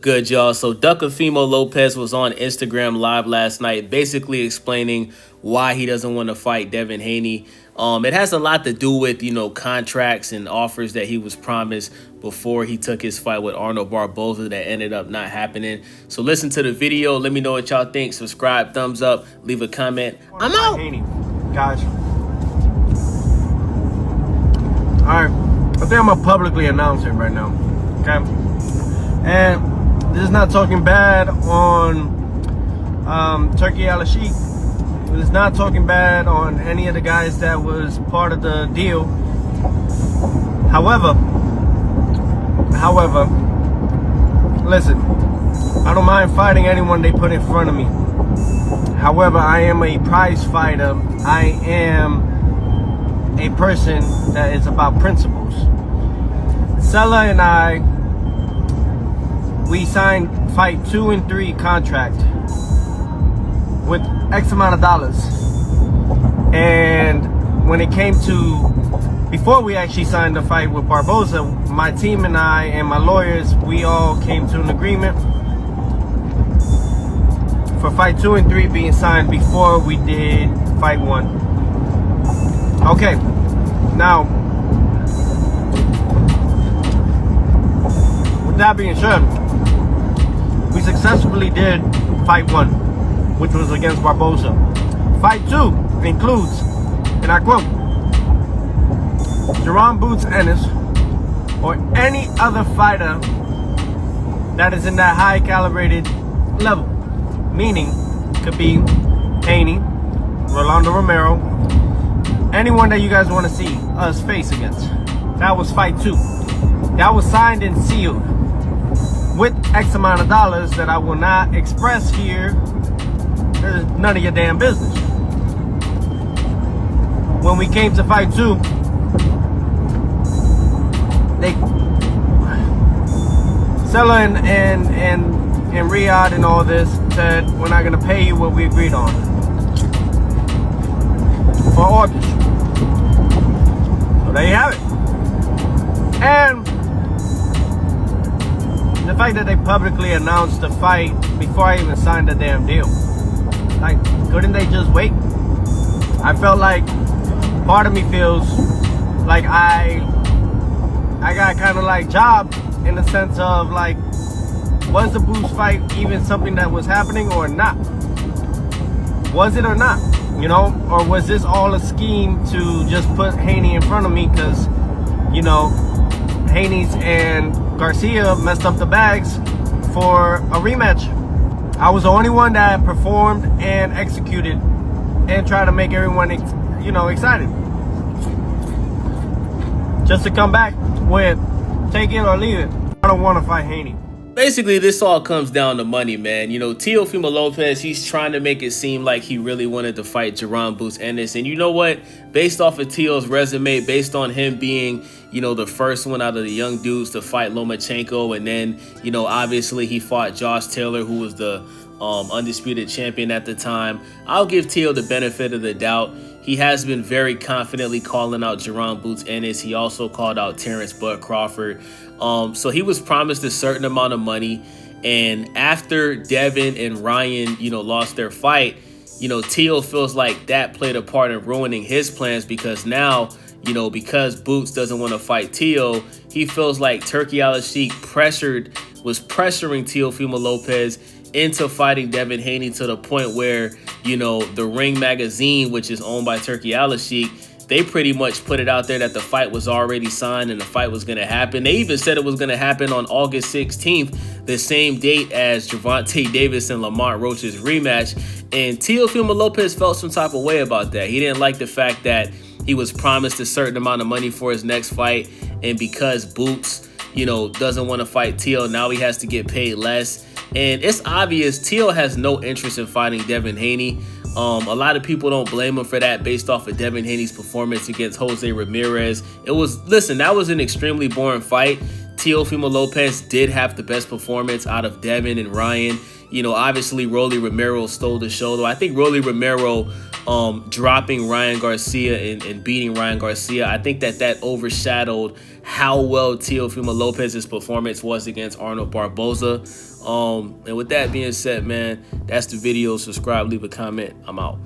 Good, y'all. So Teofimo Lopez was on Instagram Live last night, basically explaining why he doesn't want to fight Devin Haney. It has a lot to do with, contracts and offers that he was promised before he took his fight with Arnold Barboza that ended up not happening. So listen to the video. Let me know what y'all think. Subscribe, thumbs up, leave a comment. I'm out. Haney, guys. All right. I think I'm gonna publicly announce it right now. Okay. And this is not talking bad on Turkey Al-Sheikh. It's not talking bad on any of the guys that was part of the deal. However, listen, I don't mind fighting anyone they put in front of me. However, I am a prize fighter. I am a person that is about principles. Sella and I, we signed fight 2 and 3 contract with X amount of dollars. And when it came to, before we actually signed the fight with Barboza, my team and I and my lawyers, we all came to an agreement for fight 2 and 3 being signed before we did fight 1. Okay, now, with that being said, we successfully did fight 1, which was against Barboza. Fight 2 includes, and I quote, Jerron Boots Ennis or any other fighter that is in that high calibrated level. Meaning, could be Haney, Rolando Romero, anyone that you guys want to see us face against. That was fight 2. That was signed and sealed with X amount of dollars that I will not express here. There's none of your damn business. When we came to fight 2, they Sella and Riyadh and all this said we're not gonna pay you what we agreed on for August. So there you have it. And the fact that they publicly announced the fight before I even signed the damn deal. Like, couldn't they just wait? I felt like part of me feels like I got kind of like jobbed in the sense of like, was the Boots fight even something that was happening or not? Was it or not? Or was this all a scheme to just put Haney in front of me because, Haney's and Garcia messed up the bags for a rematch. I was the only one that performed and executed and tried to make everyone, excited. Just to come back with take it or leave it. I don't want to fight Haney. Basically, this all comes down to money, man. Teofimo Lopez, he's trying to make it seem like he really wanted to fight Jerron Boots Ennis. And you know what? Based off of Teo's resume, based on him being, the first one out of the young dudes to fight Lomachenko, and then, obviously he fought Josh Taylor, who was the undisputed champion at the time. I'll give Teo the benefit of the doubt. He has been very confidently calling out Jerron Boots Ennis. He also called out Terrence Bud Crawford. So he was promised a certain amount of money. And after Devin and Ryan, lost their fight, Teo feels like that played a part in ruining his plans because now, because Boots doesn't want to fight Teo, he feels like Turkey Al-Sheikh was pressuring Teofimo Lopez into fighting Devin Haney to the point where, the Ring magazine, which is owned by Turkey Al-Sheikh, they pretty much put it out there that the fight was already signed and the fight was going to happen. They even said it was going to happen on August 16th, the same date as Gervonta Davis and Lamont Roach's rematch. And Teofimo Lopez felt some type of way about that. He didn't like the fact that he was promised a certain amount of money for his next fight. And because Boots, doesn't want to fight Teo, now he has to get paid less. And it's obvious Teo has no interest in fighting Devin Haney. A lot of people don't blame him for that based off of Devin Haney's performance against Jose Ramirez. That was an extremely boring fight. Teofimo Lopez did have the best performance out of Devin and Ryan. Obviously Rolly Romero stole the show, though. I think Rolly Romero dropping Ryan Garcia and beating Ryan Garcia, I think that overshadowed how well Teofimo Lopez's performance was against Arnold Barboza. And with that being said, man, that's the video. Subscribe, leave a comment. I'm out.